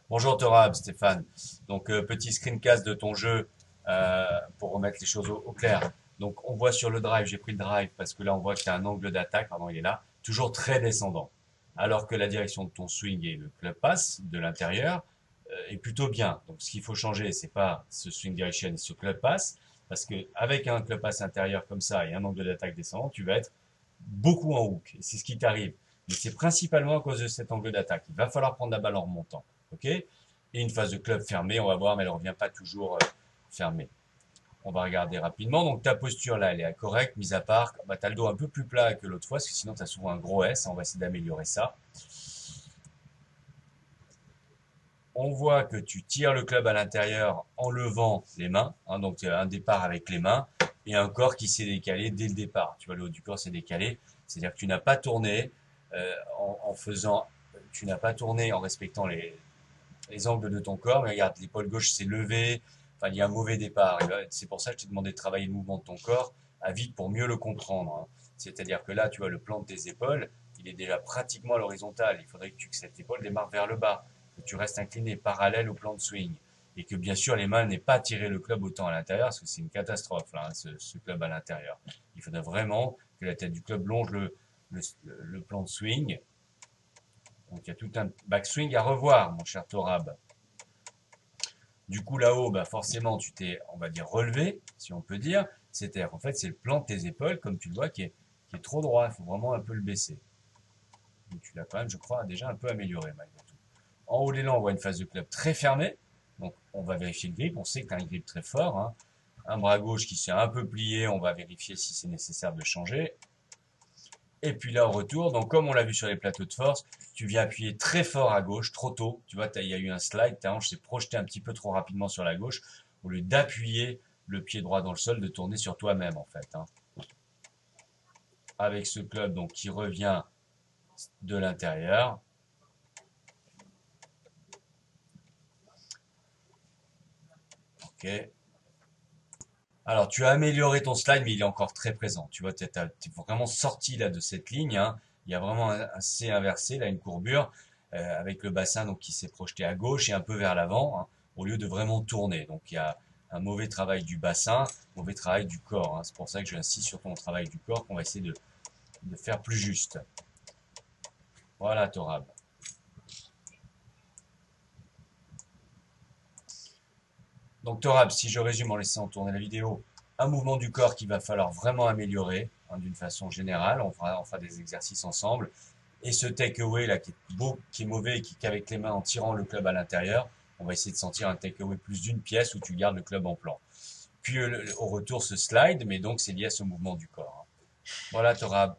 Bonjour Torab, Stéphane. Donc petit screencast de ton jeu pour remettre les choses au clair. Donc on voit sur le drive, j'ai pris le drive parce que là on voit que tu as un angle d'attaque, pardon, il est là, toujours très descendant. Alors que la direction de ton swing et le club pass de l'intérieur est plutôt bien. Donc ce qu'il faut changer, c'est pas ce swing direction et ce club pass, parce que avec un club pass intérieur comme ça et un angle d'attaque descendant, tu vas être beaucoup en hook. Et c'est ce qui t'arrive. Mais c'est principalement à cause de cet angle d'attaque. Il va falloir prendre la balle en remontant. Ok? Et une phase de club fermée, on va voir, mais elle ne revient pas toujours fermée. On va regarder rapidement. Donc ta posture là, elle est correcte, mis à part, bah, tu as le dos un peu plus plat que l'autre fois, parce que sinon tu as souvent un gros S. On va essayer d'améliorer ça. On voit que tu tires le club à l'intérieur en levant les mains, hein, donc tu as un départ avec les mains et un corps qui s'est décalé dès le départ. Tu vois, le haut du corps s'est décalé, c'est-à-dire que tu n'as pas tourné en faisant, tu n'as pas tourné en respectant les angles de ton corps, mais regarde, l'épaule gauche s'est levée, enfin il y a un mauvais départ. C'est pour ça que je t'ai demandé de travailler le mouvement de ton corps à vite pour mieux le comprendre, hein. C'est-à-dire que là, tu vois, le plan de tes épaules, il est déjà pratiquement à l'horizontale. Il faudrait que cette épaule démarre vers le bas, que tu restes incliné parallèle au plan de swing. Et que bien sûr, les mains n'aient pas tiré le club autant à l'intérieur, parce que c'est une catastrophe, là, hein, ce club à l'intérieur. Il faudrait vraiment que la tête du club longe le plan de swing. Donc il y a tout un backswing à revoir, mon cher Torab. Du coup, là-haut, bah forcément, tu t'es, on va dire, relevé, si on peut dire. C'est-à-dire, en fait, c'est le plan de tes épaules, comme tu le vois, qui est trop droit. Il faut vraiment un peu le baisser. Donc, tu l'as quand même, je crois, déjà un peu amélioré, malgré tout. En haut des l'élan, on voit une phase de club très fermée. Donc, on va vérifier le grip. On sait que tu as un grip très fort, hein. Un bras gauche qui s'est un peu plié. On va vérifier si c'est nécessaire de changer. Et puis là, au retour, donc comme on l'a vu sur les plateaux de force, tu viens appuyer très fort à gauche, trop tôt. Tu vois, il y a eu un slide, ta hanche s'est projetée un petit peu trop rapidement sur la gauche, au lieu d'appuyer le pied droit dans le sol, de tourner sur toi-même en fait, hein. Avec ce club donc qui revient de l'intérieur. Ok. Alors, tu as amélioré ton slide, mais il est encore très présent. Tu vois, tu es vraiment sorti là de cette ligne, hein. Il y a vraiment un C inversé, là, une courbure, avec le bassin donc qui s'est projeté à gauche et un peu vers l'avant, hein, au lieu de vraiment tourner. Donc, il y a un mauvais travail du bassin, mauvais travail du corps, hein. C'est pour ça que j'insiste sur ton travail du corps qu'on va essayer de faire plus juste. Voilà, Torab. Donc Torab, si je résume en laissant tourner la vidéo, un mouvement du corps qu'il va falloir vraiment améliorer, hein, d'une façon générale. On fera des exercices ensemble. Et ce takeaway là qui est beau, qui est mauvais, qui qu'avec les mains en tirant le club à l'intérieur, on va essayer de sentir un takeaway plus d'une pièce où tu gardes le club en plan. Puis au retour ce slide, mais donc c'est lié à ce mouvement du corps, hein. Voilà Torab.